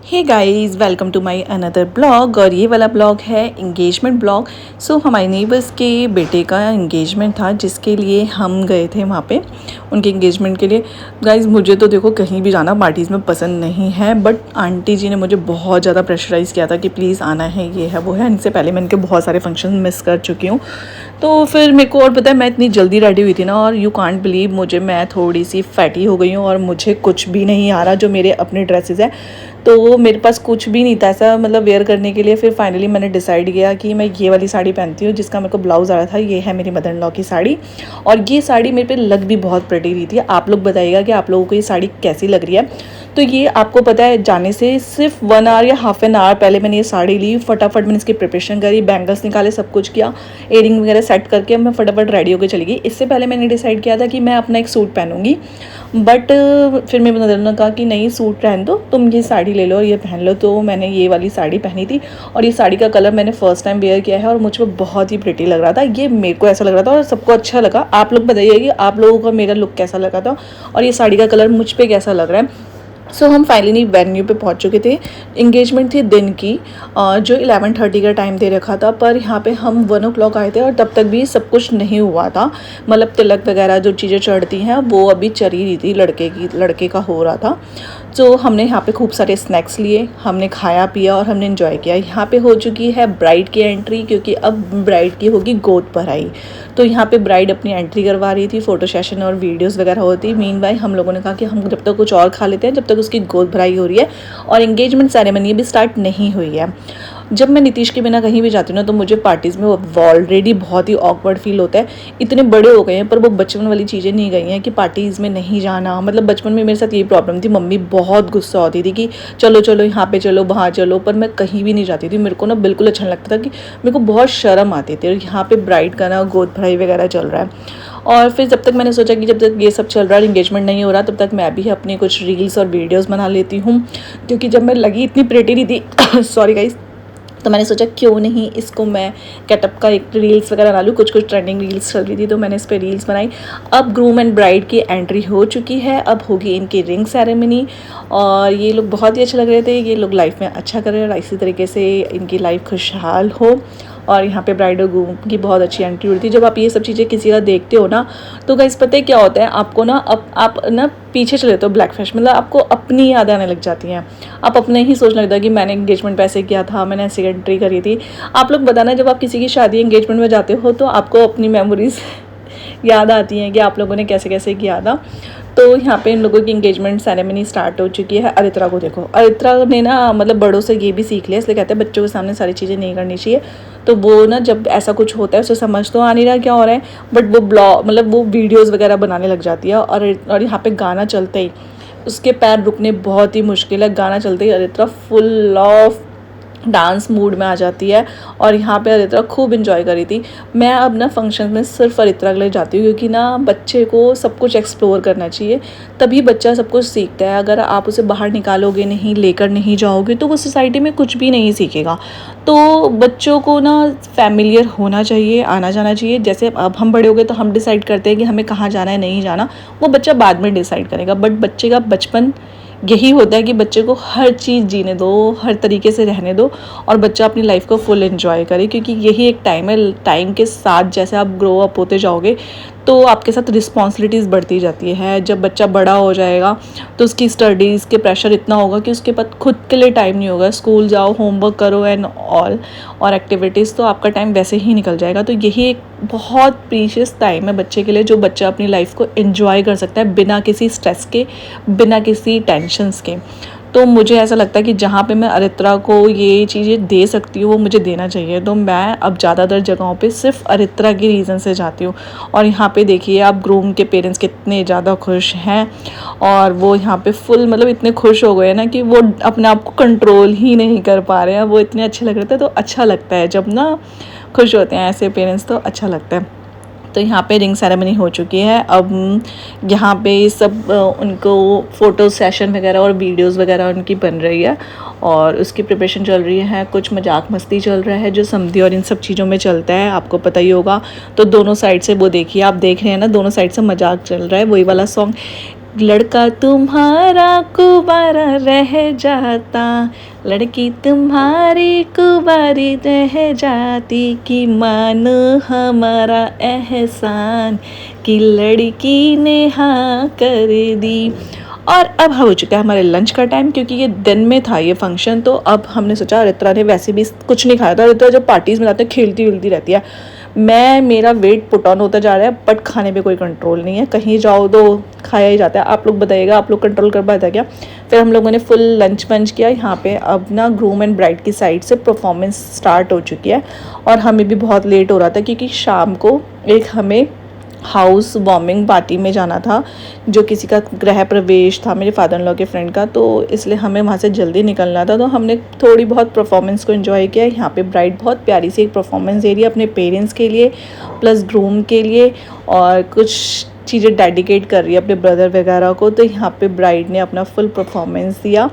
Hey guys, welcome to my another blog. और ये वाला ब्लॉग है इंगेजमेंट ब्लॉग। सो हमारे नेबर्स के बेटे का इंगेजमेंट था, जिसके लिए हम गए थे वहाँ पे उनके इंगेजमेंट के लिए। गाइस, मुझे तो देखो कहीं भी जाना पार्टीज़ में पसंद नहीं है, बट आंटी जी ने मुझे बहुत ज़्यादा प्रेशराइज़ किया था कि प्लीज़ आना है, ये है वो है। इनसे पहले मैं इनके बहुत सारे फंक्शन मिस कर चुकी हूँ। तो फिर मेरे को और पता है, मैं इतनी जल्दी रेडी हुई थी ना, और यू कांट बिलीव मैं थोड़ी सी फैटी हो गई हूँ और मुझे कुछ भी नहीं आ रहा। जो मेरे अपने ड्रेसेस है तो मेरे पास कुछ भी नहीं था ऐसा वेयर करने के लिए। फिर फाइनली मैंने डिसाइड किया कि मैं ये वाली साड़ी पहनती हूँ, जिसका मेरे को ब्लाउज़ आ रहा था। ये है मेरी मदर इन लॉ की साड़ी, और ये साड़ी मेरे पे लग भी बहुत प्रेटी रही थी। आप लोग बताइएगा कि आप लोगों को ये साड़ी कैसी लग रही है। तो ये आपको पता है, जाने से सिर्फ 1 आवर या हाफ एन आवर पहले मैंने ये साड़ी ली। फटाफट मैंने इसकी प्रिपरेशन करी, बैंगल्स निकाले, सब कुछ किया, एयरिंग वगैरह सेट करके मैं फटाफट रेडी होकर चली गई। इससे पहले मैंने डिसाइड किया था कि मैं अपना एक सूट पहनूंगी, बट फिर मेरी मदर ने कहा कि नहीं, सूट रहने दो, तुम ये साड़ी ले लो और ये पहन लो। तो मैंने ये वाली साड़ी पहनी थी, और ये साड़ी का कलर मैंने फर्स्ट टाइम वेयर किया है, और मुझ पर बहुत ही प्रिटी लग रहा था। ये मेरे को ऐसा लग रहा था और सबको अच्छा लगा। आप लोग बताइए कि आप लोगों को मेरा लुक कैसा लगा था, और ये साड़ी का कलर मुझ पर कैसा लग रहा है। सो हम फाइनली वेन्यू पे पहुंच चुके थे। इंगेजमेंट थी दिन की, जो 11:30 का टाइम दे रखा था, पर यहाँ पे हम 1 o'clock आए थे, और तब तक भी सब कुछ नहीं हुआ था। तिलक वगैरह जो चीज़ें चढ़ती हैं वो अभी चढ़ी रही थी, लड़के का हो रहा था। तो हमने यहाँ पे खूब सारे स्नैक्स लिए, हमने खाया पिया और हमने इन्जॉय किया। यहाँ पे हो चुकी है ब्राइड की एंट्री, क्योंकि अब ब्राइड की होगी गोद भराई। तो यहाँ पे ब्राइड अपनी एंट्री करवा रही थी, फ़ोटो सेशन और वीडियोस वगैरह होती। मीनवाइल हम लोगों ने कहा कि हम जब तक कुछ और खा लेते हैं, जब तक उसकी गोद भराई हो रही है, और एंगेजमेंट सेरेमनी भी स्टार्ट नहीं हुई है। जब मैं नीतीश के बिना कहीं भी जाती हूँ ना, तो मुझे पार्टीज़ में ऑलरेडी बहुत ही ऑकवर्ड फील होता है। इतने बड़े हो गए हैं, पर वो बचपन वाली चीज़ें नहीं गई हैं कि पार्टीज़ में नहीं जाना। बचपन में मेरे साथ यही प्रॉब्लम थी, मम्मी बहुत गुस्सा होती थी कि चलो चलो यहाँ पे चलो, वहाँ चलो, पर मैं कहीं भी नहीं जाती थी। मेरे को ना बिल्कुल अच्छा नहीं लगता था, कि मेरे को बहुत शर्म आती थी। और यहाँ पे ब्राइड का ना गोद भराई वगैरह चल रहा है। और फिर जब तक मैंने सोचा कि जब तक ये सब चल रहा है, इंगेजमेंट नहीं हो रहा, तब तक मैं भी अपनी कुछ रील्स और वीडियोस बना लेती हूँ। क्योंकि जब मैं लगी इतनी प्रेटी रही थी सॉरी गाइस, तो मैंने सोचा क्यों नहीं इसको मैं गेटअप का एक रील्स वगैरह बना लूँ। कुछ ट्रेंडिंग रील्स चल रही थी, तो मैंने इस पर रील्स बनाई। अब ग्रूम एंड ब्राइड की एंट्री हो चुकी है, अब होगी इनकी रिंग सेरेमनी। और ये लोग बहुत ही अच्छे लग रहे थे, ये लोग लाइफ में अच्छा कर रहे हैं, इसी तरीके से इनकी लाइफ खुशहाल हो। और यहाँ पे ब्राइड और ग्रूम की बहुत अच्छी एंट्री होती है। जब आप ये सब चीज़ें किसी का देखते हो ना, तो गाइस पता है क्या होता है, आपको ना आप ना पीछे चले जाते हो ब्लैक फैश, आपको अपनी याद आने लग जाती हैं। आप अपने ही सोचने लगता है कि मैंने एंगेजमेंट पैसे किया था, मैंने ऐसी एंट्री करी थी। आप लोग बताना, जब आप किसी की शादी एंगेजमेंट में जाते हो, तो आपको अपनी मेमोरीज याद आती हैं कि आप लोगों ने कैसे कैसे किया था। तो यहाँ पे इन लोगों की इंगेजमेंट सेरेमनी स्टार्ट हो चुकी है। अरित्रा को देखो, अरित्रा ने ना बड़ों से ये भी सीख लिया, इसलिए कहते हैं बच्चों के सामने सारी चीज़ें नहीं करनी चाहिए। तो वो ना जब ऐसा कुछ होता है, उसे समझ तो आ नहीं रहा क्या हो रहा है, बट वो ब्लॉग वो वीडियोज़ वगैरह बनाने लग जाती है। और यहाँ पे गाना चलते ही उसके पैर रुकने बहुत ही मुश्किल है। गाना चलते ही Aritra full of dance mood में आ जाती है, और यहाँ पे अरित्रा खूब इन्जॉय करी थी। मैं अब ना फंक्शन में सिर्फ अरित्रा के लिए जाती हूँ, क्योंकि ना बच्चे को सब कुछ एक्सप्लोर करना चाहिए, तभी बच्चा सब कुछ सीखता है। अगर आप उसे बाहर निकालोगे नहीं, लेकर नहीं जाओगे, तो वो सोसाइटी में कुछ भी नहीं सीखेगा। तो बच्चों को ना फैमिलियर होना चाहिए, आना जाना चाहिए। जैसे अब हम बड़े हो गए, तो हम डिसाइड करते हैं कि हमें कहाँ जाना है, नहीं जाना, वो बच्चा बाद में डिसाइड करेगा। बट बच्चे का बचपन यही होता है कि बच्चे को हर चीज़ जीने दो, हर तरीके से रहने दो, और बच्चा अपनी लाइफ को फुल एंजॉय करे। क्योंकि यही एक टाइम है, टाइम के साथ जैसे आप ग्रो अप होते जाओगे, तो आपके साथ रिस्पॉन्सिबिलिटीज़ बढ़ती जाती है। जब बच्चा बड़ा हो जाएगा, तो उसकी स्टडीज़ के प्रेशर इतना होगा कि उसके पास खुद के लिए टाइम नहीं होगा। स्कूल जाओ, होमवर्क करो एंड ऑल, और एक्टिविटीज़, तो आपका टाइम वैसे ही निकल जाएगा। तो यही एक बहुत प्रीशियस टाइम है बच्चे के लिए, जो बच्चा अपनी लाइफ को एंजॉय कर सकता है बिना किसी स्ट्रेस के, बिना किसी टेंशन्स के। तो मुझे ऐसा लगता है कि जहाँ पे मैं अरित्रा को ये चीज़ें दे सकती हूँ, वो मुझे देना चाहिए। तो मैं अब ज़्यादातर जगहों पे सिर्फ अरित्रा की रीज़न से जाती हूँ। और यहाँ पे देखिए आप, ग्रूम के पेरेंट्स कितने ज़्यादा खुश हैं, और वो यहाँ पे फुल इतने खुश हो गए ना, कि वो अपने आप को कंट्रोल ही नहीं कर पा रहे हैं। वो इतने अच्छे लग रहे थे। तो अच्छा लगता है जब ना खुश होते हैं ऐसे पेरेंट्स, तो अच्छा लगता है। तो यहाँ पे रिंग सेरेमनी हो चुकी है। अब यहाँ पे सब उनको फ़ोटो सेशन वगैरह और वीडियोस वगैरह उनकी बन रही है, और उसकी प्रिपरेशन चल रही है। कुछ मजाक मस्ती चल रहा है, जो समधी और इन सब चीज़ों में चलता है, आपको पता ही होगा। तो दोनों साइड से वो देखिए, आप देख रहे हैं ना, दोनों साइड से मजाक चल रहा है। वही वाला सॉन्ग लड़का तुम्हारा कुंवारा रह जाता, लड़की तुम्हारी कुंवारी रह जाती, कि मानो हमारा एहसान कि लड़की ने हाँ कर दी। और अब हो चुका है हमारे लंच का टाइम, क्योंकि ये दिन में था ये फंक्शन, तो अब हमने सोचा रित्रा ने वैसे भी कुछ नहीं खाया था। रित्रा जब पार्टीज़ में जाते हैं खेलती वेलती रहती है, मेरा वेट पुट ऑन होता जा रहा है, बट खाने पे कोई कंट्रोल नहीं है, कहीं जाओ तो खाया ही जाता है। आप लोग बताइएगा, आप लोग कंट्रोल कर पाते क्या? फिर हम लोगों ने फुल लंच वंच किया यहाँ पे। अब ना ग्रूम एंड ब्राइड की साइड से परफॉर्मेंस स्टार्ट हो चुकी है, और हमें भी बहुत लेट हो रहा था, क्योंकि शाम को एक हमें हाउस वार्मिंग पार्टी में जाना था, जो किसी का गृह प्रवेश था मेरे फादर इन लॉ के फ्रेंड का, तो इसलिए हमें वहाँ से जल्दी निकलना था। तो हमने थोड़ी बहुत परफॉर्मेंस को एंजॉय किया। यहाँ पे ब्राइड बहुत प्यारी सी एक परफॉर्मेंस दे रही है अपने पेरेंट्स के लिए प्लस ग्रूम के लिए, और कुछ चीज़ें डेडिकेट कर रही है अपने ब्रदर वगैरह को। तो यहाँ पे ब्राइड ने अपना फुल परफॉर्मेंस दिया,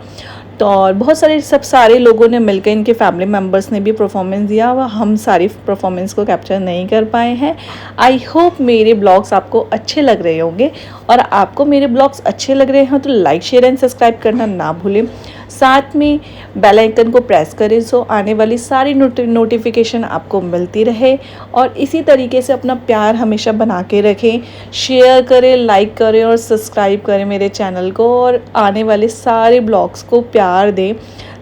तो और बहुत सारे लोगों ने मिलकर, इनके फैमिली मेम्बर्स ने भी परफॉर्मेंस दिया। वह हम सारी परफॉर्मेंस को कैप्चर नहीं कर पाए हैं। आई होप मेरे ब्लॉग्स आपको अच्छे लग रहे होंगे, और आपको मेरे ब्लॉग्स अच्छे लग रहे हैं तो लाइक शेयर एंड सब्सक्राइब करना ना भूलें। साथ में बेल आइकन को प्रेस करें सो आने वाली सारी नोटिफिकेशन आपको मिलती रहे, और इसी तरीके से अपना प्यार हमेशा बना के रखें। शेयर करें, लाइक करें और सब्सक्राइब करें मेरे चैनल को, और आने वाले सारे ब्लॉग्स को प्यार दें,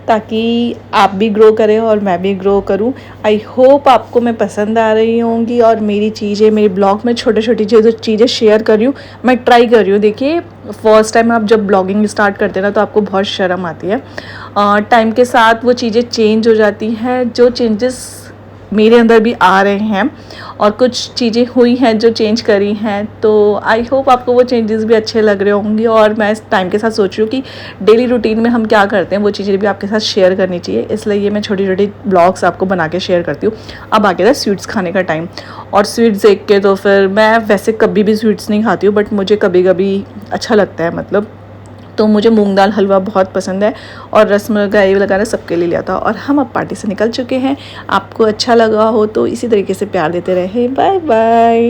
ताकि आप भी ग्रो करें और मैं भी ग्रो करूं। आई होप आपको मैं पसंद आ रही होंगी, और मेरी चीज़ें, मेरे ब्लॉग में छोटे छोटी जो चीज़ें शेयर कर रही हूँ, मैं ट्राई कर रही हूँ। देखिए, फर्स्ट टाइम आप जब ब्लॉगिंग स्टार्ट करते हैं ना, तो आपको बहुत शर्म आती है। टाइम के साथ वो चीज़ें चेंज हो जाती हैं, जो चेंजेस मेरे अंदर भी आ रहे हैं, और कुछ चीज़ें हुई हैं जो चेंज करी हैं। तो आई होप आपको वो चेंजेस भी अच्छे लग रहे होंगे, और मैं इस टाइम के साथ सोच रही हूँ कि डेली रूटीन में हम क्या करते हैं वो चीज़ें भी आपके साथ शेयर करनी चाहिए, इसलिए ये मैं छोटी छोटी ब्लॉग्स आपको बना के शेयर करती हूँ। अब आ गया था स्वीट्स खाने का टाइम, और स्वीट्स देख के तो फिर मैं वैसे कभी भी स्वीट्स नहीं खाती हूँ, बट मुझे कभी कभी अच्छा लगता है, मतलब तो मुझे मूंग दाल हलवा बहुत पसंद है, और रसमलाई वगैरह सबके लिए लिया था। और हम अब पार्टी से निकल चुके हैं। आपको अच्छा लगा हो तो इसी तरीके से प्यार देते रहे। Bye bye.